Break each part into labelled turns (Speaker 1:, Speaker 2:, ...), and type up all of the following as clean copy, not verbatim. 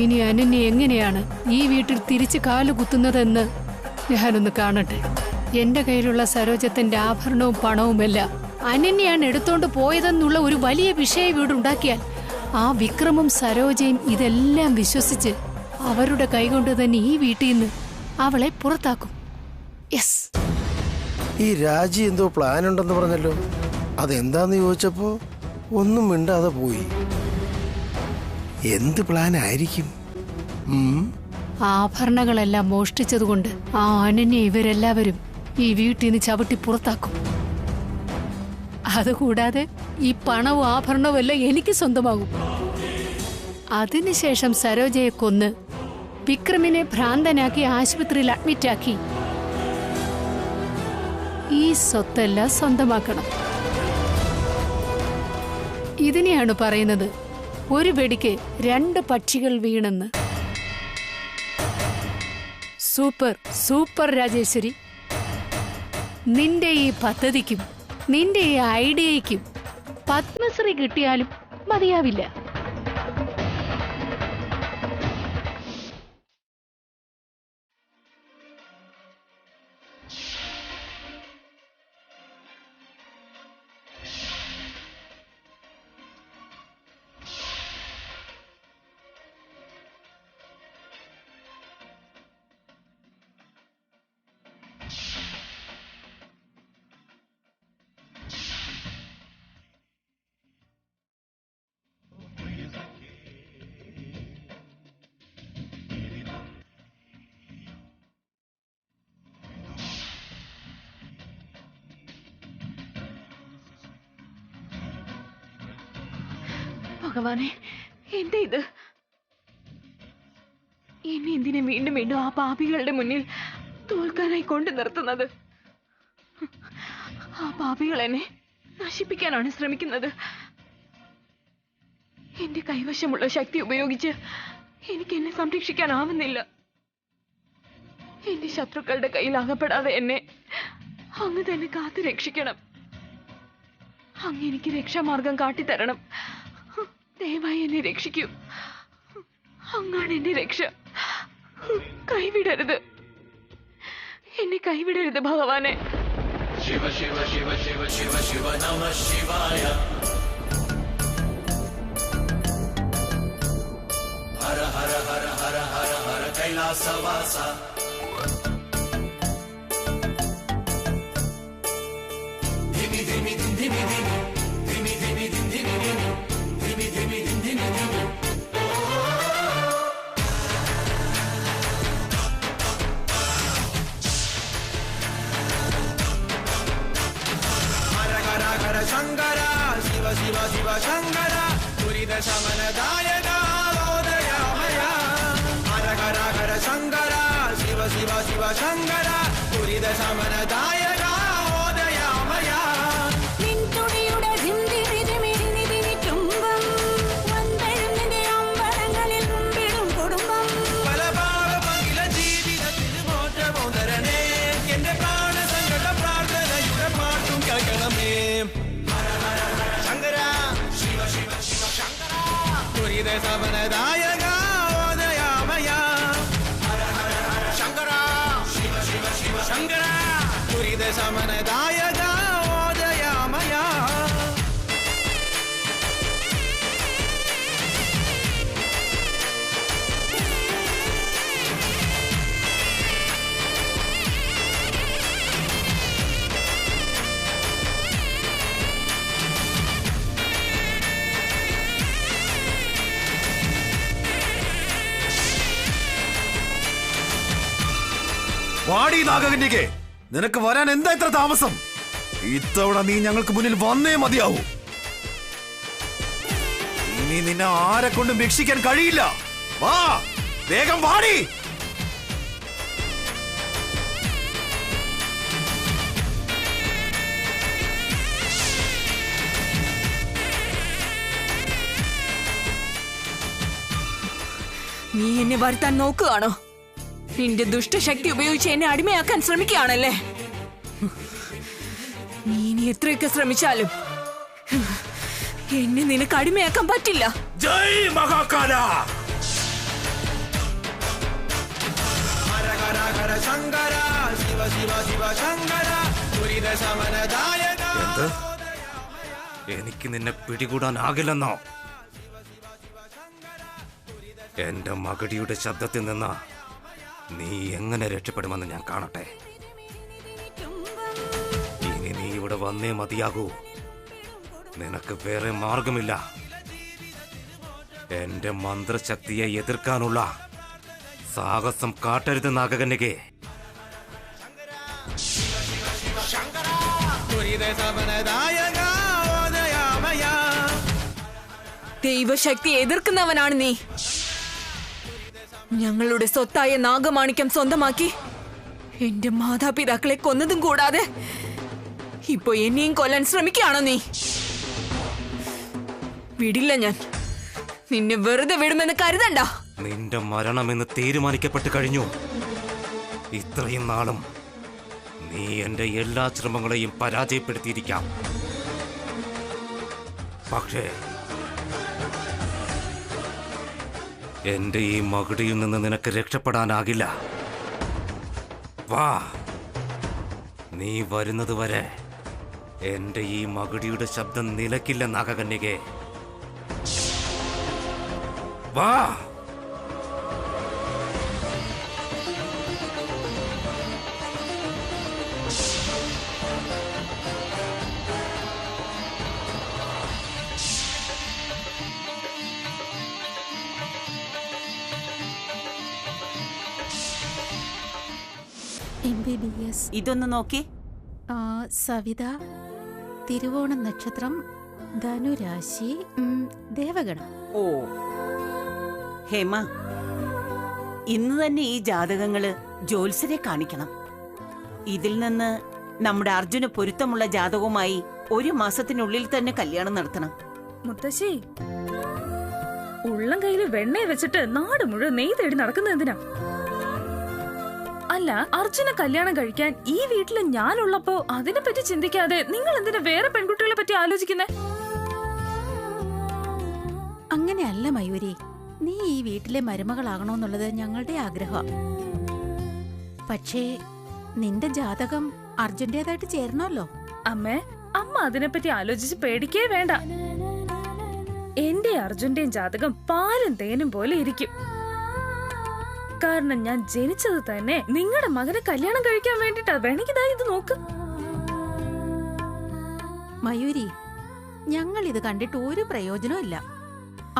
Speaker 1: ഇനി അനന്യ എങ്ങനെയാണ് ഈ വീട്ടിൽ തിരിച്ചു കാലു കുത്തുന്നതെന്ന് ഞാനൊന്ന് കാണട്ടെ. എന്റെ കയ്യിലുള്ള സരോജത്തിന്റെ ആഭരണവും പണവുമെല്ലാം അനന്യയാണ് എടുത്തോണ്ട് പോയതെന്നുള്ള ഒരു വലിയ വിഷയം ഇവിടെ ഉണ്ടാക്കിയാൽ ആ വിക്രമും സരോജയും ഇതെല്ലാം വിശ്വസിച്ച് അവരുടെ കൈകൊണ്ട് തന്നെ ഈ വീട്ടിൽ നിന്ന് അവളെ പുറത്താക്കും. യെസ്.
Speaker 2: ഈ രാജി എന്തോ പ്ലാൻ ഉണ്ടെന്ന് പറഞ്ഞല്ലോ, അതെന്താന്ന് ചോദിച്ചപ്പോ ഒന്നും മിണ്ടാതെ പോയി. എന്ത് പ്ലാൻ ആയിരിക്കും?
Speaker 1: ആഭരണങ്ങളെല്ലാം മോഷ്ടിച്ചതുകൊണ്ട് ആ അനന്യ ഇവരെല്ലാവരും ഈ വീട്ടിൽ നിന്ന് ചവിട്ടി പുറത്താക്കും. അതുകൂടാതെ ഈ പണവും ആഭരണവും എല്ലാം എനിക്ക് സ്വന്തമാകും. അതിനുശേഷം സരോജയെ കൊന്ന് വിക്രമിനെ ഭ്രാന്തനാക്കി ആശുപത്രിയിൽ അഡ്മിറ്റാക്കി ഈ സ്വത്തെല്ലാം സ്വന്തമാക്കണം. ഇതിനെയാണ് പറയുന്നത് ഒരു വെടിക്ക് 2 പക്ഷികൾ വീണെന്ന്. സൂപ്പർ സൂപ്പർ രാജേശ്വരി, നിന്റെ ഈ പദ്ധതിക്കും നിന്റെ ഈ ഐഡിയയ്ക്കും പത്മശ്രീ കിട്ടിയാലും മതിയാവില്ല.
Speaker 3: ഭഗവാനെ, എന്താ ഇത്? എന്നെ എന്തിനെ വീണ്ടും വീണ്ടും ആ പാപികളുടെ മുന്നിൽ തോൽക്കാനായി കൊണ്ടു നിർത്തുന്നത്? ആ പാപികൾ എന്നെ നശിപ്പിക്കാനാണ് ശ്രമിക്കുന്നത്. എന്റെ കൈവശമുള്ള ശക്തി ഉപയോഗിച്ച് എനിക്ക് എന്നെ സംരക്ഷിക്കാനാവുന്നില്ല. എന്റെ ശത്രുക്കളുടെ കയ്യിൽ അകപ്പെടാതെ എന്നെ അങ്ങ് തന്നെ കാത്തു രക്ഷിക്കണം. അങ്ങ് എനിക്ക് രക്ഷാമാർഗം കാട്ടിത്തരണം. ദയവായി എന്നെ രക്ഷിക്കൂ. അങ്ങാണ് എന്റെ രക്ഷ. കൈവിടരുത്, എന്നെ കൈവിടരുത് ഭഗവാനെ. ശിവ ശിവ ശിവ ശിവ ശിവ ശിവ നമഃ ശിവായ. ഹര ഹര ഹര ഹര ഹര ഹര കൈലാസവാസ. ധിമി ധിമി ധിമി ധിമി ധിമി ധിമി ധിമി ധിമി. ശങ്കര ശിവ ശിവ ശിവ ശങ്കര ദുരിത ശമനദായക ഓദയാമയ. ഹര ഹര ഹര ശങ്കര ശിവ ശിവ ശിവ ശങ്കര ദുരിത ശമനദായക ഓദയാമയ. ജീവിതത്തിന് മോക്ഷമോ തരണേ, എന്റെ പ്രാണസങ്കട പ്രാർത്ഥനയുടെ പാട്ടും കേൾക്കണമേ. സമനദായക ഓദയാമയ. ഹര ഹര ഹര ശങ്കര ശിവ ശിവ ശിവ ശങ്കര ദുരിത സമനദായക ഓദയാമയ.
Speaker 4: വാടി നാഗകന്യകെ, നിനക്ക് വരാൻ എന്താ ഇത്ര താമസം? ഇത്തവണ നീ ഞങ്ങൾക്ക് മുന്നിൽ വന്നേ മതിയാവൂ. ഇനി നിന്നെ ആരെ കൊണ്ടും രക്ഷിക്കാൻ കഴിയില്ല. വാ, വേഗം വാടി.
Speaker 3: നീ എന്നെ വരുത്താൻ നോക്കുകയാണോ? നിന്റെ ദുഷ്ടശക്തി ഉപയോഗിച്ച് എന്നെ അടിമയാക്കാൻ ശ്രമിക്കുകയാണല്ലേ? നീ ഇനി എത്രയൊക്കെ ശ്രമിച്ചാലും എന്നെ നിനക്ക് അടിമയാക്കാൻ പറ്റില്ല.
Speaker 4: ജയ് മഹാകാല. എന്ത്? എനിക്ക് നിന്നെ പിടികൂടാനാകില്ലെന്നോ? എന്റെ മകടിയുടെ ശബ്ദത്തിൽ നിന്ന് നീ എങ്ങനെ രക്ഷപ്പെടുമെന്ന് ഞാൻ കാണട്ടെ. ഇനി നീ ഇവിടെ വന്നേ മതിയാകൂ. നിനക്ക് വേറെ മാർഗമില്ല. എന്റെ മന്ത്രശക്തിയെ എതിർക്കാനുള്ള സാഹസം കാട്ടരുത് നാഗകന്യകേ.
Speaker 5: ദൈവശക്തി എതിർക്കുന്നവനാണ് നീ. ഞങ്ങളുടെ സ്വത്തായ നാഗമാണിക്യം സ്വന്തമാക്കി എന്റെ മാതാപിതാക്കളെ കൊന്നതും കൂടാതെ ഇപ്പൊ എന്നെയും കൊല്ലാൻ ശ്രമിക്കുകയാണോ നീ? വിടില്ല ഞാൻ. നിന്നെ വെറുതെ വിടുമെന്ന് കരുതണ്ട.
Speaker 4: നിന്റെ മരണമെന്ന് തീരുമാനിക്കപ്പെട്ടു കഴിഞ്ഞു. ഇത്രയും നാളും നീ എന്റെ എല്ലാ ശ്രമങ്ങളെയും പരാജയപ്പെടുത്തിയിരിക്കാം. പക്ഷേ എന്റെ ഈ മകുടിയിൽ നിന്ന് നിനക്ക് രക്ഷപ്പെടാനാകില്ല. വാ, നീ വരുന്നത് വരെ എന്റെ ഈ മകുടിയുടെ ശബ്ദം നിലക്കില്ല നാഗകന്യകേ. വാ.
Speaker 6: MBBS.
Speaker 7: ഇതൊന്ന് നോക്കി.
Speaker 6: സവിത, തിരുവോണം നക്ഷത്രം, ധനുരാശി, ദേവഗണം.
Speaker 7: ഓ ഹേമ, ഇന്ന് തന്നെ ഈ ജാതകങ്ങള് ജ്യോത്സ്യരെ കാണിക്കണം. ഇതിൽ നിന്ന് നമ്മുടെ അർജുന പൊരുത്തമുള്ള ജാതകവുമായി 1 മാസത്തിനുള്ളിൽ തന്നെ കല്യാണം നടത്തണം.
Speaker 8: മുത്തശ്ശി, ഉള്ളം കയ്യില് വെണ്ണയെ വെച്ചിട്ട് നാട് മുഴുവൻ നെയ് തേടി നടക്കുന്നത് എന്തിനാ? അല്ല, അർജുന കല്യാണം കഴിക്കാൻ ഈ വീട്ടില് ഞാനുള്ളപ്പോ അതിനെപ്പറ്റി ചിന്തിക്കാതെ നിങ്ങൾ എന്തിനാ വേറെ പെൺകുട്ടികളെ പറ്റി ആലോചിക്കുന്നേ?
Speaker 6: അങ്ങനെയല്ല മയൂരി, നീ ഈ വീട്ടിലെ മരുമകളാകണോന്നുള്ളത് ഞങ്ങളുടെ ആഗ്രഹം. പക്ഷേ നിന്റെ ജാതകം അർജുന്റേതായിട്ട് ചേരണമല്ലോ.
Speaker 8: അമ്മേ, അമ്മ അതിനെപ്പറ്റി ആലോചിച്ച് പേടിക്കേ വേണ്ട. എന്റെ അർജുന്റെയും ജാതകം പാലും തേനും പോലെ ഇരിക്കും. കാരണം ഞാൻ ജനിച്ചത് തന്നെ നിങ്ങളുടെ മകനെ കല്യാണം കഴിക്കാൻ വേണ്ടിട്ടാ. വേണമെങ്കിൽ ഇത് നോക്ക്.
Speaker 6: മയൂരി, ഞങ്ങൾ ഇത് കണ്ടിട്ട് ഒരു പ്രയോജനവും ഇല്ല.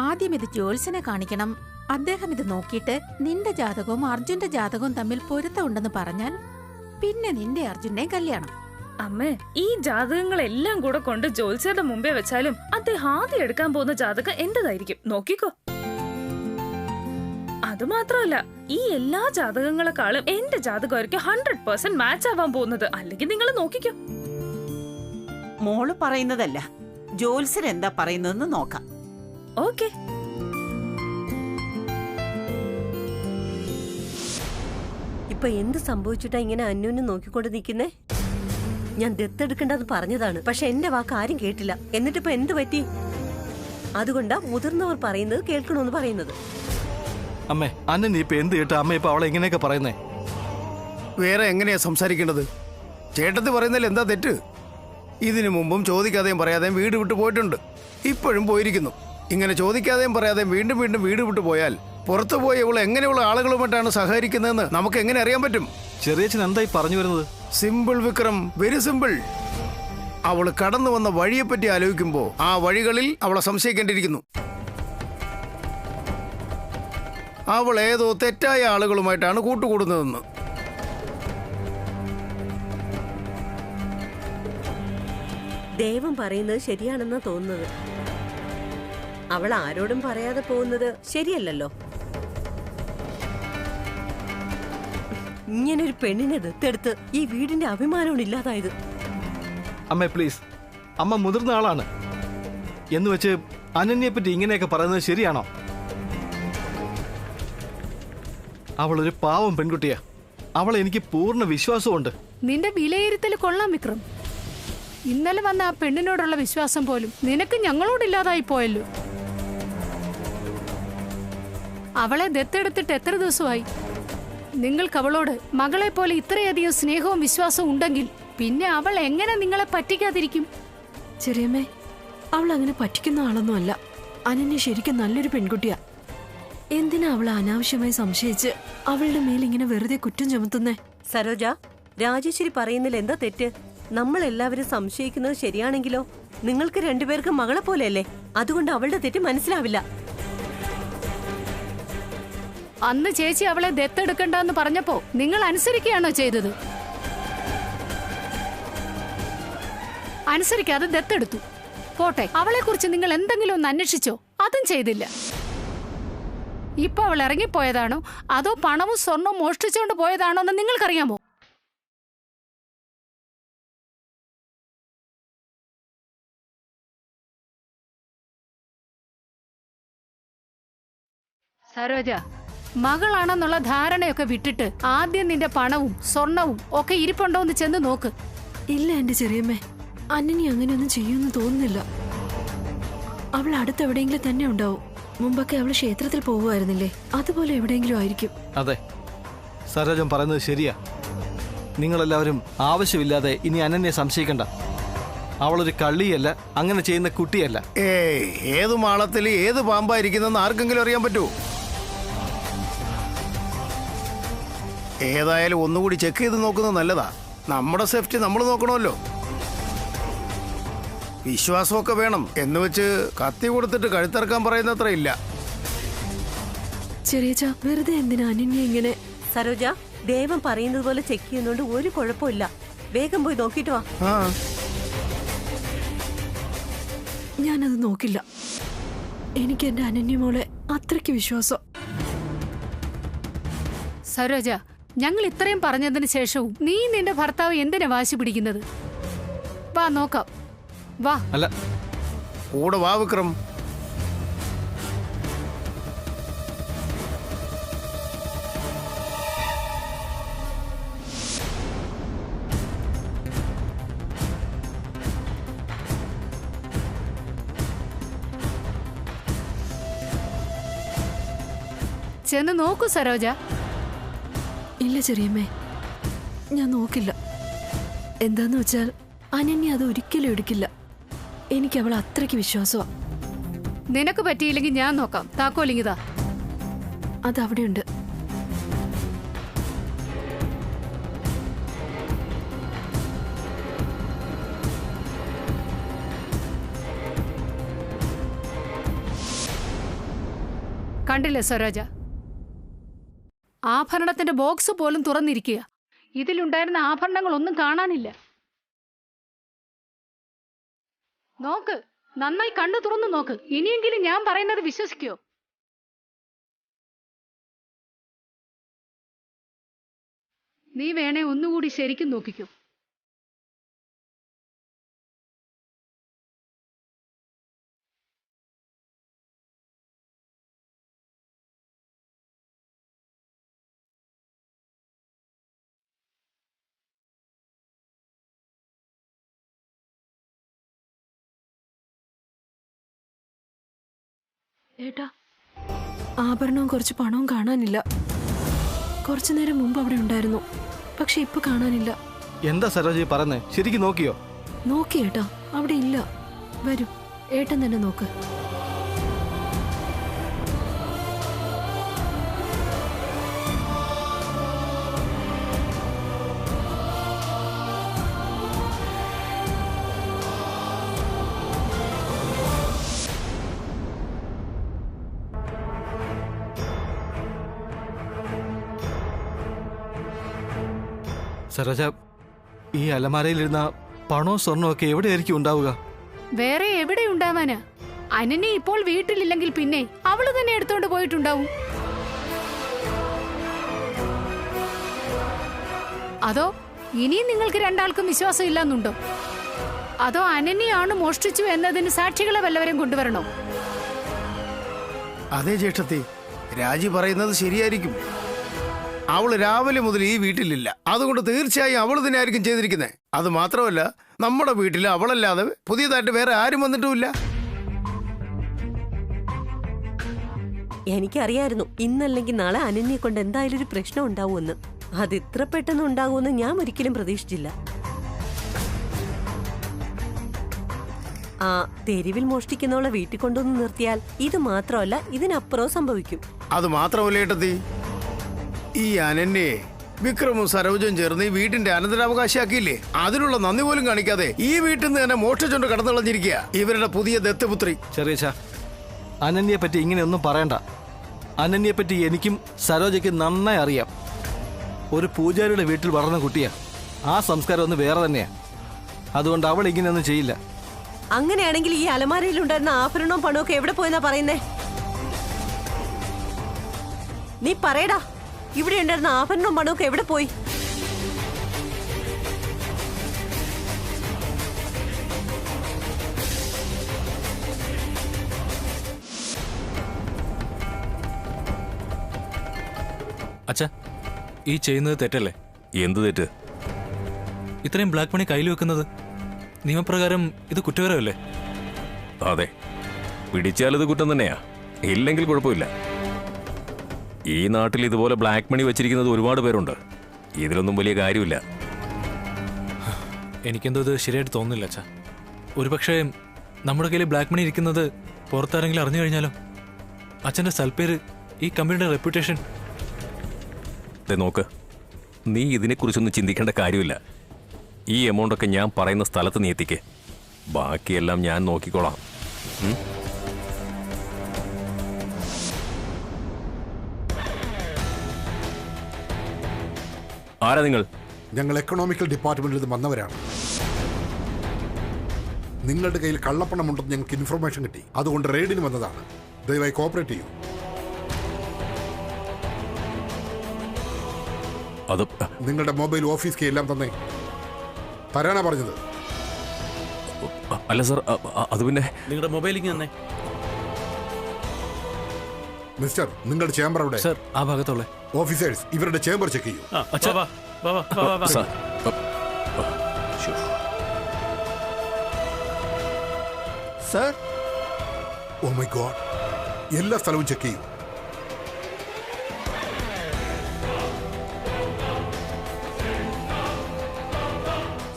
Speaker 6: ആദ്യം ഇത് ജ്യോത്സ്യനെ കാണിക്കണം. അദ്ദേഹം ഇത് നോക്കിയിട്ട് നിന്റെ ജാതകവും അർജുന്റെ ജാതകവും തമ്മിൽ പൊരുത്തമുണ്ടെന്ന് പറഞ്ഞാൽ പിന്നെ നിന്റെ അർജുന്റെയും കല്യാണം.
Speaker 8: അമ്മേ, ഈ ജാതകങ്ങളെല്ലാം കൂടെ കൊണ്ട് ജ്യോത്സ്യരുടെ മുമ്പേ വെച്ചാലും അദ്ദേഹം ആദ്യം എടുക്കാൻ പോകുന്ന ജാതകം എന്റേതായിരിക്കും. നോക്കിക്കോ. അതുമാത്രമല്ല, ഈ എല്ലാ ജാതകങ്ങളെക്കാളും എന്റെ ജാതകമായിരിക്കും 100% മാച്ച് ആവാൻ പോകുന്നത്. അല്ലെങ്കിൽ നിങ്ങൾ നോക്കിക്കോ.
Speaker 7: മോള് പറയുന്നതല്ല, ജ്യോത്സ്യർ എന്താ പറയുന്നതെന്ന് നോക്കാം.
Speaker 8: ഓക്കെ.
Speaker 9: ഇപ്പൊ എന്ത് സംഭവിച്ചിട്ടാ ഇങ്ങനെ അന്യോന്യം നോക്കിക്കൊണ്ട് നിൽക്കുന്നേ? ഞാൻ ദത്തെടുക്കേണ്ടെന്ന് പറഞ്ഞതാണ്, പക്ഷെ എന്റെ വാക്ക് ആരും കേട്ടില്ല. എന്നിട്ടിപ്പോ എന്ത് പറ്റി? അതുകൊണ്ടാ മുതിർന്നവർ പറയുന്നത് കേൾക്കണമെന്ന് പറയുന്നത്.
Speaker 2: അമ്മേ, അന്നൻ ഇപ്പൊ എന്ത് കേട്ട അമ്മ ഇപ്പൊ അവളെ ഇങ്ങനെയൊക്കെ പറയുന്നേ? വേറെ എങ്ങനെയാ സംസാരിക്കേണ്ടത്? ചേട്ടത്തി പറയുന്നതിൽ എന്താ തെറ്റ്? ഇതിനു മുമ്പും ചോദിക്കാതെയും പറയാതെയും വീട് വിട്ടു പോയിട്ടുണ്ട്. ഇപ്പോഴും പോയിരിക്കുന്നു. ഇങ്ങനെ ചോദിക്കാതെയും പറയാതെയും വീണ്ടും വീണ്ടും വീട് വിട്ടു പോയാൽ പുറത്തു പോയി ഇവൾ എങ്ങനെയുള്ള ആളുകളുമായിട്ടാണ് സഹകരിക്കുന്നതെന്ന് നമുക്ക് എങ്ങനെ അറിയാൻ പറ്റും?
Speaker 10: ചെറിയച്ഛൻ എന്തായി പറഞ്ഞു വരുന്നത്?
Speaker 2: Simple Vikram, very simple. അവള് കടന്നു വന്ന വഴിയെപ്പറ്റി ആലോചിക്കുമ്പോ ആ വഴികളിൽ അവളെ സംശയിക്കേണ്ടിയിരിക്കുന്നു. അവൾ ഏതോ തെറ്റായ ആളുകളുമായിട്ടാണ് കൂട്ടുകൂടുന്നതെന്ന്.
Speaker 9: ദൈവം പറയുന്നത് ശരിയാണെന്നാ തോന്നുന്നത്. അവൾ ആരോടും പറയാതെ പോകുന്നത് ശരിയല്ലല്ലോ. ഇങ്ങനൊരു പെണ്ണിനെ ദത്തെടുത്ത് ഈ വീടിന്റെ അഭിമാനമാണ് ഇല്ലാതായത്.
Speaker 10: അമ്മ പ്ലീസ്, അമ്മ മുതിർന്ന ആളാണ് എന്ന് വെച്ച് അനന്യയെ പറ്റി ഇങ്ങനെയൊക്കെ പറയുന്നത് ശരിയാണോ? അവളൊരു പാവം പെൺകുട്ടിയാ. അവളെ എനിക്ക് പൂർണ്ണ വിശ്വാസമുണ്ട്.
Speaker 1: നിന്റെ വിലയിരുത്തൽ കൊള്ളാം വിക്രം. ഇന്നലെ വന്ന ആ പെണ്ണിനോടുള്ള വിശ്വാസം പോലും നിനക്ക് ഞങ്ങളോടില്ലാതായി പോയല്ലോ. അവളെ ദത്തെടുത്തിട്ട് എത്ര ദിവസമായി? നിങ്ങൾക്ക് അവളോട് മകളെ പോലെ ഇത്രയധികം സ്നേഹവും വിശ്വാസവും ഉണ്ടെങ്കിൽ പിന്നെ അവൾ എങ്ങനെ നിങ്ങളെ പറ്റിക്കാതിരിക്കും?
Speaker 3: ചെറിയമ്മേ, അവൾ അങ്ങനെ പറ്റിക്കുന്ന ആളൊന്നും അല്ല. അനന്യ ശരിക്കും നല്ലൊരു പെൺകുട്ടിയാ. എന്തിനാ അവളെ അനാവശ്യമായി സംശയിച്ച് അവളുടെ മേലിങ്ങനെ വെറുതെ കുറ്റം ചുമത്തുന്നേ?
Speaker 9: സരോജ, രാജേശ്വരി പറയുന്നതിൽ എന്താ തെറ്റ്? നമ്മൾ എല്ലാവരും സംശയിക്കുന്നത് ശരിയാണെങ്കിലോ? നിങ്ങൾക്ക് രണ്ടുപേർക്ക് മകളെ പോലെയല്ലേ, അതുകൊണ്ട് അവളുടെ തെറ്റ് മനസ്സിലാവില്ല.
Speaker 1: അന്ന് ചേച്ചി അവളെ ദത്തെടുക്കണ്ടെന്ന് പറഞ്ഞപ്പോ നിങ്ങൾ അനുസരിക്കുകയാണോ ചെയ്തത്? അനുസരിക്കാതെ ദത്തെടുത്തു. പോട്ടെ, അവളെ കുറിച്ച് നിങ്ങൾ എന്തെങ്കിലും ഒന്ന് അന്വേഷിച്ചോ? അതും ചെയ്തില്ല. ഇപ്പൊ അവൾ ഇറങ്ങിപ്പോയതാണോ അതോ പണവും സ്വർണവും മോഷ്ടിച്ചുകൊണ്ട് പോയതാണോ എന്ന് നിങ്ങൾക്കറിയാമോ? സരോജ, മകളാണെന്നുള്ള ധാരണയൊക്കെ വിട്ടിട്ട് ആദ്യം നിന്റെ പണവും സ്വർണവും ഒക്കെ ഇരിപ്പുണ്ടോ എന്ന് ചെന്ന് നോക്ക്.
Speaker 3: ഇല്ല എന്റെ ചെറിയമ്മേ, അനന്യ അങ്ങനെയൊന്നും ചെയ്യുമെന്ന് തോന്നുന്നില്ല. അവൾ അടുത്തെവിടെയെങ്കിലും തന്നെ ഉണ്ടാവും. മുമ്പൊക്കെ അവൾ ക്ഷേത്രത്തിൽ പോകുമായിരുന്നില്ലേ, അതുപോലെ എവിടെയെങ്കിലും ആയിരിക്കും.
Speaker 10: അതെ, സരോജം പറയുന്നത് ശരിയാ. നിങ്ങളെല്ലാവരും ആവശ്യമില്ലാതെ ഇനി അനന്യെ സംശയിക്കണ്ട. അവളൊരു കള്ളിയല്ല, അങ്ങനെ ചെയ്യുന്ന കുട്ടിയല്ല.
Speaker 2: ഏത് മാളത്തിൽ ഏത് പാമ്പായിരിക്കുന്നെന്ന് ആർക്കെങ്കിലും അറിയാൻ പറ്റുമോ? ഏതായാലും ഒന്നുകൂടി ചെക്ക് ചെയ്ത് നോക്കുന്നത് നല്ലതാ. നമ്മുടെ സേഫ്റ്റി നമ്മൾ നോക്കണമല്ലോ. വിശ്വാസമൊക്കെ വേണം എന്ന് വെച്ച് കത്തി കൊടുത്തിട്ട് കഴുത്തിറക്കാൻ പറയുന്നത്ര ഇല്ല.
Speaker 3: ചെറിയച്ച, വെറുതെ എന്തിനാ അനന്യ ഇങ്ങനെ?
Speaker 9: സരോജ, ദേവൻ പറയുന്നത് പോലെ ചെക്ക് ചെയ്യുന്നോണ്ട് ഒരു കുഴപ്പമില്ല. വേഗം പോയി നോക്കിട്ട് വാ.
Speaker 3: ഞാനത് നോക്കില്ല. എനിക്ക് എന്റെ അനന്യമോളെ അത്രയ്ക്ക് വിശ്വാസം.
Speaker 1: സരോജ, ഞങ്ങൾ ഇത്രയും പറഞ്ഞതിന് ശേഷവും നീ നിന്റെ ഭർത്താവ് എന്തിനാ വാശി പിടിക്കുന്നത്? വാ നോക്കാം, വാ.
Speaker 10: അല്ല,
Speaker 2: കൂടെ വാ വിക്രം.
Speaker 1: ചെന്ന് നോക്കൂ സരോജ.
Speaker 3: ഇല്ല ചെറിയമ്മേ, ഞാൻ നോക്കില്ല. എന്താന്ന് വെച്ചാൽ അനന്യ അത് ഒരിക്കലും എടുക്കില്ല. എനിക്ക് അവൾ അത്രയ്ക്ക് വിശ്വാസമാണ്.
Speaker 1: നിനക്ക് പറ്റിയില്ലെങ്കിൽ ഞാൻ നോക്കാം. താക്കോലിങ്ങിതാ.
Speaker 3: അതവിടെയുണ്ട്.
Speaker 1: കണ്ടില്ലേ സരോജ, ആഭരണത്തിന്റെ ബോക്സ് പോലും തുറന്നിരിക്കുക. ഇതിലുണ്ടായിരുന്ന ആഭരണങ്ങളൊന്നും കാണാനില്ല. നോക്ക്, നന്നായി കണ്ണു തുറന്നു നോക്ക്. ഇനിയെങ്കിലും ഞാൻ പറയുന്നത് വിശ്വസിക്കോ? നീ വേണേ ഒന്നുകൂടി ശരിക്കും നോക്കിക്കോ.
Speaker 3: ഏട്ടാ, ആഭരണവും കുറച്ച് പണവും കാണാനില്ല. കുറച്ചു നേരം മുമ്പ് അവിടെ ഉണ്ടായിരുന്നു, പക്ഷെ ഇപ്പൊ കാണാനില്ല.
Speaker 10: എന്താ സരോജി പറഞ്ഞേ? ശരിക്കും നോക്കിയോ?
Speaker 3: നോക്കി ഏട്ടാ, അവിടെ ഇല്ല. വരൂ, ഏട്ടൻ തന്നെ നോക്ക്.
Speaker 10: സരോജ, ഈ അലമാരയിലിരുന്ന പണവും സ്വർണവും ഒക്കെ എവിടെയായിരിക്കും ഉണ്ടാവുക?
Speaker 1: വേറെ എവിടെ ഉണ്ടാവാനാ? അനന്യ ഇപ്പോൾ വീട്ടിലില്ലെങ്കിൽ പിന്നെ അവള് തന്നെ എടുത്തോണ്ട് പോയിട്ടുണ്ടാവും. അതോ ഇനിയും നിങ്ങൾക്ക് രണ്ടാൾക്കും വിശ്വാസം ഇല്ലാന്നുണ്ടോ? അതോ അനന്യയാണ് മോഷ്ടിച്ചു എന്നതിന് സാക്ഷികളെ വല്ലവരും കൊണ്ടുവരണോ?
Speaker 2: അതേ ജ്യേഷ്ഠത്തി, രാജി പറയുന്നത് ശരിയായിരിക്കും. അവള് രാവിലെ മുതൽ ഈ വീട്ടിലില്ല, അതുകൊണ്ട് തീർച്ചയായും അവള് തന്നെ ആയിരിക്കും ചെയ്തിരിക്കുന്നത്. അത് മാത്രമല്ല, നമ്മുടെ വീട്ടിൽ അവളല്ലാതെ പുതിയതായിട്ട് വേറെ ആരും വന്നിട്ടുമില്ല.
Speaker 9: എനിക്കറിയായിരുന്നു ഇന്നല്ലെങ്കിൽ നാളെ അനന്യെ കൊണ്ട് എന്തായാലും ഒരു പ്രശ്നം ഉണ്ടാവുമെന്ന്. അത് ഇത്ര പെട്ടെന്ന് ഉണ്ടാകുമെന്ന് ഞാൻ ഒരിക്കലും പ്രതീക്ഷിച്ചില്ല. ആ തെരുവിൽ മോഷ്ടിക്കുന്നവളെ വീട്ടിൽ കൊണ്ടുവന്ന് നിർത്തിയാൽ ഇത് മാത്രമല്ല ഇതിനപ്പുറവും സംഭവിക്കും.
Speaker 2: അത് മാത്രമല്ല ഏട്ടത്തി, ഈ അനന്യെ വിക്രമും സരോജും ചേർന്ന് ഈ വീടിന്റെ അനന്തരാവകാശിയാക്കിയില്ലേ? അതിനുള്ള നന്ദി പോലും കാണിക്കാതെ ഈ വീട്ടിൽ നിന്ന് തന്നെ മോഷ്ടിച്ചോണ്ട് കടന്നുകളഞ്ഞിരിക്കുക ഇവരുടെ പുതിയ ദത്തപുത്രി.
Speaker 10: ചെറിയച്ച, അനന്യയെ പറ്റി ഇങ്ങനെയൊന്നും പറയണ്ട. അനന്യയെ പറ്റി എനിക്കും സരോജയ്ക്ക് നന്നായി അറിയാം. ഒരു പൂജാരിയുടെ വീട്ടിൽ വളർന്ന കുട്ടിയാ. ആ സംസ്കാരം ഒന്ന് വേറെ തന്നെയാ. അതുകൊണ്ട് അവൾ ഇങ്ങനെയൊന്നും ചെയ്യില്ല.
Speaker 9: അങ്ങനെയാണെങ്കിൽ ഈ അലമാരയിൽ ഉണ്ടായിരുന്ന ആഭരണവും പണവും ഒക്കെ എവിടെ പോയെന്നാ പറയുന്നേ? നീ പറയടാ, ഇവിടെ ഉണ്ടായിരുന്ന ആഭരണവും പണവും ഒക്കെ എവിടെ പോയി?
Speaker 11: അച്ഛാ, ഈ ചെയ്യുന്നത് തെറ്റല്ലേ?
Speaker 4: എന്ത് തെറ്റ്?
Speaker 11: ഇത്രയും ബ്ലാക്ക് മണി കയ്യിൽ വെക്കുന്നത് നിയമപ്രകാരം ഇത് കുറ്റകരമല്ലേ?
Speaker 4: അതെ, പിടിച്ചാലത് കുറ്റം തന്നെയാ. ഇല്ലെങ്കിൽ കുഴപ്പമില്ല. ഈ നാട്ടിൽ ഇതുപോലെ ബ്ലാക്ക് മണി വെച്ചിരിക്കുന്നത് ഒരുപാട് പേരുണ്ട്. ഇതിലൊന്നും വലിയ കാര്യമില്ല.
Speaker 11: എനിക്കെന്തോ ഇത് ശരിയായിട്ട് തോന്നുന്നില്ല അച്ഛാ. ഒരുപക്ഷെ നമ്മുടെ കയ്യിൽ ബ്ലാക്ക് മണി ഇരിക്കുന്നത് പുറത്താരെങ്കിലും അറിഞ്ഞു കഴിഞ്ഞാലോ? അച്ഛൻ്റെ സൽപ്പേര്, ഈ കമ്പനിയുടെ റെപ്യൂട്ടേഷൻ.
Speaker 4: നോക്ക്, നീ ഇതിനെക്കുറിച്ചൊന്നും ചിന്തിക്കേണ്ട കാര്യമില്ല. ഈ എമൗണ്ടൊക്കെ ഞാൻ പറയുന്ന സ്ഥലത്ത് നീ എത്തിക്കേ. ബാക്കിയെല്ലാം ഞാൻ നോക്കിക്കോളാം. ആരാ നിങ്ങൾ?
Speaker 12: ഞങ്ങൾ എക്കണോമിക്കൽ ഡിപ്പാർട്ട്മെന്റിൽ നിന്ന് വന്നവരാണ്. നിങ്ങളുടെ കയ്യിൽ കള്ളപ്പണമുണ്ടെന്ന് ഞങ്ങൾക്ക് ഇൻഫർമേഷൻ കിട്ടി. അതുകൊണ്ട് റെയ്ഡിന് വന്നതാണ്. ദയവായി കോപ്പറേറ്റ് ചെയ്യൂ.
Speaker 4: അത്
Speaker 12: നിങ്ങളുടെ മൊബൈൽ, ഓഫീസ് കീ എല്ലാം തന്നെ തരാനാ പറഞ്ഞത്.
Speaker 4: അല്ല സർ, അത് പിന്നെ
Speaker 11: നിങ്ങളുടെ മൊബൈലിങ് തന്നെ.
Speaker 12: മിസ്റ്റർ, നിങ്ങളുടെ ചേംബർ അവിടെ.
Speaker 11: സർ, ആ ഭാഗത്തുള്ള
Speaker 12: ഓഫീസേഴ്സ് ഇവരുടെ ചേംബർ ചെക്ക് ചെയ്യൂ.
Speaker 2: സർ,
Speaker 12: ഓ മൈ ഗോഡ്, എല്ലാ സ്ഥലവും ചെക്ക് ചെയ്യൂ.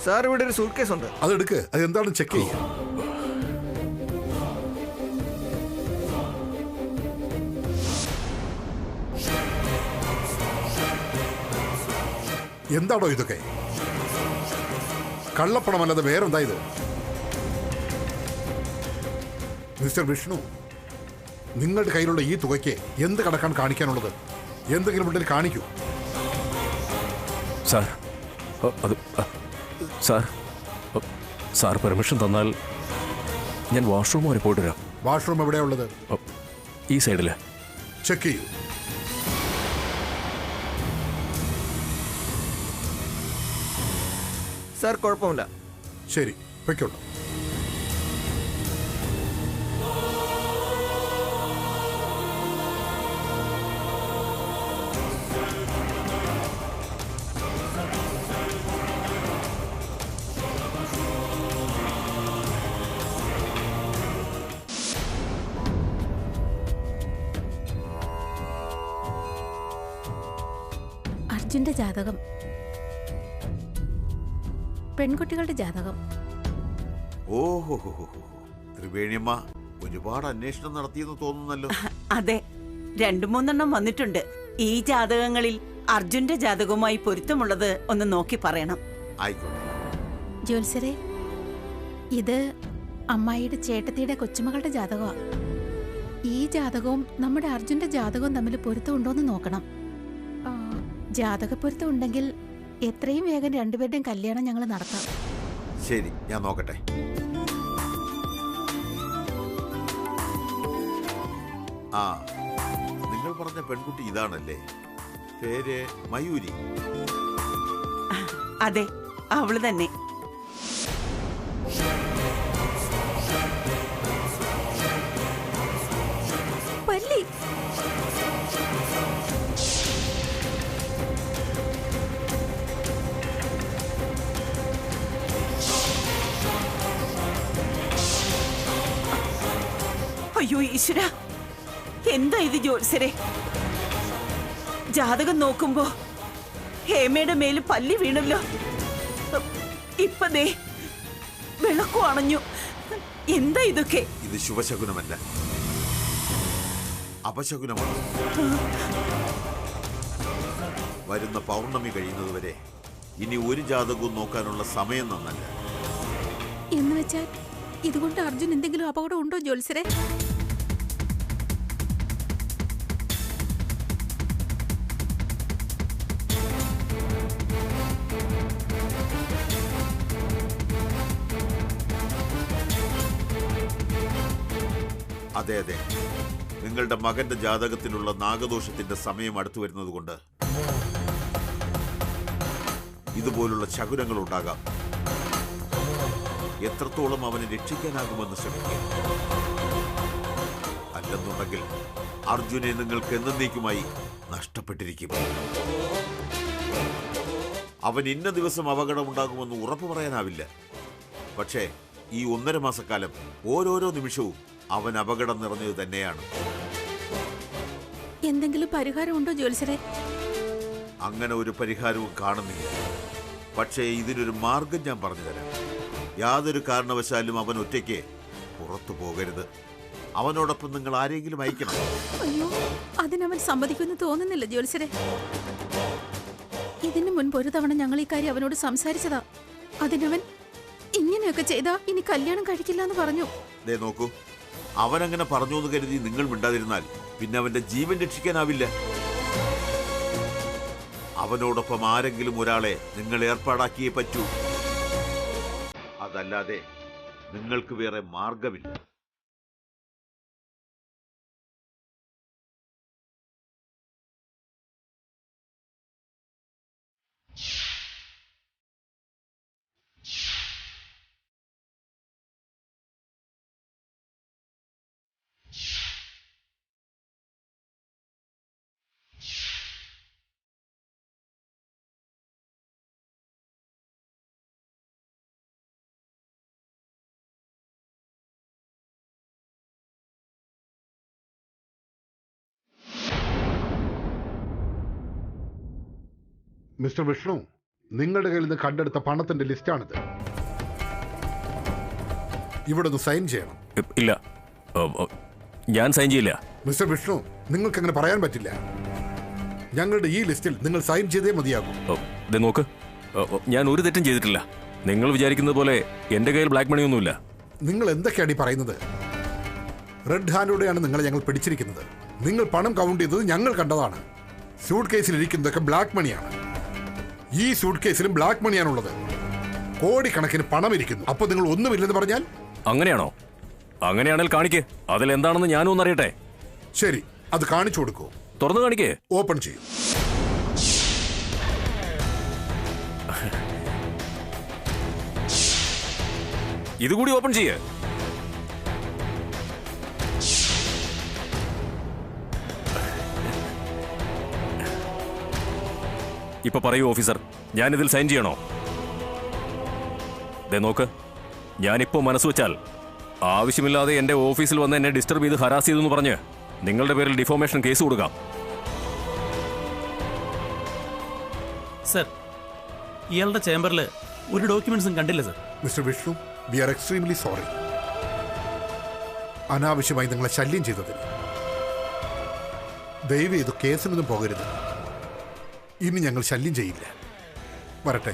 Speaker 2: സാർ, ഇവിടെ ഒരു സൂട്ട് കേസ് ഉണ്ട്.
Speaker 12: അതെടുക്ക്. അത് എന്താണെന്ന് ചെക്ക് ചെയ്യൂ. എന്താണോ ഇതൊക്കെ? കള്ളപ്പണമല്ലാതെ വേറെന്താ ഇത്? മിസ്റ്റർ വിഷ്ണു, നിങ്ങളുടെ കയ്യിലുള്ള ഈ തുകയ്ക്ക് എന്ത് കടക്കാൻ കാണിക്കാനുള്ളത്? എന്തെങ്കിലും ഉണ്ടെങ്കിൽ കാണിക്കൂ.
Speaker 4: സാർ, അത് സാർ പെർമിഷൻ തന്നാൽ ഞാൻ വാഷ്റൂം വരെ പോയിട്ട് വരാം.
Speaker 12: വാഷ്റൂം എവിടെയാ ഉള്ളത്?
Speaker 4: ഈ സൈഡില്.
Speaker 12: ചെക്ക് ചെയ്യൂ.
Speaker 2: സാർ, കുഴപ്പമില്ല.
Speaker 12: ശരി, വെക്കോളൂ.
Speaker 6: അർജുന്റെ ജാതകം, പെൺകുട്ടികളുടെ ജാതകം.
Speaker 13: ഓഹോ, ത്രിവേണിയമ്മ ഒരുപാട് അന്വേഷണം നടത്തിയെന്ന് തോന്നുന്നല്ലോ.
Speaker 7: അതെ, 2-3 വന്നിട്ടുണ്ട്. ഈ ജാതകങ്ങളിൽ അർജുന്റെ ജാതകവുമായി പൊരുത്തമുള്ളത് ഒന്ന് നോക്കി പറയണം.
Speaker 13: ആയിക്കോട്ടെ.
Speaker 6: ജ്യോത്സരെ, ഇത് അമ്മായിയുടെ ചേട്ടത്തിയുടെ കൊച്ചുമകളുടെ ജാതകമാണ്. ഈ ജാതകവും നമ്മുടെ അർജുന്റെ ജാതകവും തമ്മിൽ പൊരുത്തമുണ്ടോന്ന് നോക്കണം. ജാതകപ്പൊരുത്തം ഉണ്ടെങ്കിൽ എത്രയും വേഗം രണ്ടുപേരുടെയും കല്യാണം ഞങ്ങൾ നടത്താം.
Speaker 13: ശരി, ഞാൻ നോക്കട്ടെ. ആ, നിങ്ങൾ പറഞ്ഞ പെൺകുട്ടി ഇതാണല്ലേ? പേര് മയൂരി.
Speaker 7: അതെ, അവള് തന്നെ.
Speaker 9: പല്ലി,
Speaker 7: അയ്യോ ഈശ്വര, എന്താ ഇത് ജോത്സരെ? ജാതകം നോക്കുമ്പോ ഹേമയുടെ മേല് പല്ലി വീണല്ലോ. ഇപ്പൊ ദേ വിളക്കു അണഞ്ഞു. എന്താ ഇതൊക്കെ?
Speaker 13: ഇത് ശുഭശകുനമല്ല, അപശകുനമാണ്. വരുന്ന പൗർണമി കഴിയുന്നതുവരെ ഇനി ഒരു ജാതകവും നോക്കാനുള്ള സമയം നന്നല്ല.
Speaker 6: എന്ന് വെച്ചാൽ ഇതുകൊണ്ട് അർജുൻ എന്തെങ്കിലും അപകടം ഉണ്ടോ ജോത്സരെ?
Speaker 13: അതെ അതെ, നിങ്ങളുടെ മകന്റെ ജാതകത്തിലുള്ള നാഗദോഷത്തിന്റെ സമയം അടുത്തു വരുന്നതുകൊണ്ട് ഇതുപോലുള്ള ശകുനങ്ങൾ ഉണ്ടാകാം. എത്രത്തോളം അവനെ രക്ഷിക്കാനാകുമെന്ന് ശ്രമിക്കുക. അല്ലെന്നുണ്ടെങ്കിൽ അർജുനെ നിങ്ങൾക്ക് എന്നേക്കുമായി നഷ്ടപ്പെട്ടിരിക്കും. അവൻ ഇന്ന ദിവസം അപകടം ഉണ്ടാകുമെന്ന് ഉറപ്പു പറയാനാവില്ല. പക്ഷേ ഈ 1.5 മാസക്കാലം ഓരോരോ നിമിഷവും അവൻ അപകടം നിറഞ്ഞത് തന്നെയാണ്.
Speaker 6: എന്തെങ്കിലും പരിഹാരം ഉണ്ടോ ജോത്സരെ?
Speaker 13: അങ്ങനെ ഒരു പരിഹാരവും കാണുന്നില്ല. പക്ഷേ ഇതിനൊരു മാർഗം ഞാൻ പറഞ്ഞു തരാം. യാതൊരു കാരണവശാലും അവൻ ഒറ്റയ്ക്ക് പുറത്തു പോകരുത്. അവനോടൊപ്പം നിങ്ങൾ ആരെങ്കിലും അയക്കണം.
Speaker 6: അയ്യോ, അതിനവൻ സമ്മതിക്കുമെന്ന് തോന്നുന്നില്ല ജോത്സരെ. ഇതിനു മുൻപ് ഒരു തവണ ഞങ്ങൾ ഈ കാര്യം അവനോട് സംസാരിച്ചതാ. അതിനവൻ ഇങ്ങനെയൊക്കെ ചെയ്താ ഇനി കല്യാണം കഴിക്കില്ല എന്ന് പറഞ്ഞു.
Speaker 13: ദേ നോക്കൂ, അവനങ്ങനെ പറഞ്ഞു എന്ന് കരുതി നിങ്ങൾ മിണ്ടാതിരുന്നാൽ പിന്നെ അവന്റെ ജീവൻ രക്ഷിക്കാനാവില്ല. അവനോടൊപ്പം ആരെങ്കിലും ഒരാളെ നിങ്ങൾ ഏർപ്പാടാക്കിയേ പറ്റൂ. അതല്ലാതെ നിങ്ങൾക്ക് വേറെ മാർഗമില്ല.
Speaker 12: മിസ്റ്റർ വിഷ്ണു, നിങ്ങളുടെ കയ്യിൽ നിന്ന് കണ്ടെടുത്ത പണത്തിന്റെ ലിസ്റ്റാണിത്. ഇവിടെ ഒന്ന് സൈൻ ചെയ്യണം.
Speaker 4: ഇല്ല, ഞാൻ സൈൻ ചെയ്യില്ല.
Speaker 12: മിസ്റ്റർ വിഷ്ണു, നിങ്ങൾക്ക് അങ്ങനെ പറയാൻ പറ്റില്ല. ഞങ്ങളുടെ ഈ ലിസ്റ്റിൽ നിങ്ങൾ സൈൻ ചെയ്തേ മതിയാകും.
Speaker 4: നോക്ക്, ഞാൻ ഒരു തെറ്റും ചെയ്തിട്ടില്ല. നിങ്ങൾ വിചാരിക്കുന്നത് പോലെ എന്റെ കയ്യിൽ ബ്ലാക്ക് മണി ഒന്നുമില്ല.
Speaker 12: നിങ്ങൾ എന്തൊക്കെയാണ് ഈ പറയുന്നത്? റെഡ് ഹാൻഡോടെയാണ് നിങ്ങളെ ഞങ്ങൾ പിടിച്ചിരിക്കുന്നത്. നിങ്ങൾ പണം കൗണ്ട് ചെയ്തത് ഞങ്ങൾ കണ്ടതാണ്. സൂട്ട് കേസിൽ ഇരിക്കുന്നതൊക്കെ ബ്ലാക്ക് മണിയാണ്. ഈ സൂട്ട് കേസിലും ബ്ലാക്ക് മണിയാണുള്ളത്. കോടിക്കണക്കിന് പണം ഇരിക്കുന്നു. അപ്പൊ നിങ്ങൾ ഒന്നുമില്ലെന്ന് പറഞ്ഞാൽ?
Speaker 4: അങ്ങനെയാണോ? അങ്ങനെയാണെങ്കിൽ കാണിക്കേ, അതിലെന്താണെന്ന് ഞാനും ഒന്ന് അറിയട്ടെ.
Speaker 12: ശരി, അത് കാണിച്ചു കൊടുക്കൂ.
Speaker 4: തുറന്നു കാണിക്കേ.
Speaker 12: ഓപ്പൺ ചെയ്യും.
Speaker 4: ഇതുകൂടി ഓപ്പൺ ചെയ്യേ. ഇപ്പൊ പറയൂ ഓഫീസർ, ഞാനിതിൽ സൈൻ ചെയ്യണോ? ദേ നോക്ക്, ഞാനിപ്പോ മനസ്സ് വെച്ചാൽ ആവശ്യമില്ലാതെ എന്റെ ഓഫീസിൽ വന്ന് എന്നെ ഡിസ്റ്റർബ് ചെയ്ത് ഹരാസ് ചെയ്തെന്ന് പറഞ്ഞ് നിങ്ങളുടെ പേരിൽ ഡിഫോമേഷൻ കേസ് കൊടുക്കാം.
Speaker 14: സർ, ഇയാളുടെ ചേംബറിൽ ഒരു ഡോക്യുമെന്റ്സും കണ്ടില്ല sir.
Speaker 12: Mister Vishnu, we are extremely sorry. അനാവശ്യമായി നിങ്ങളെ ശല്യം ചെയ്തതിന്. ദയവ് ചെയ്ത് കേസിനൊന്നും പോകരുത്. ഇനി ഞങ്ങൾ ശല്യം ചെയ്യില്ല. വരട്ടെ.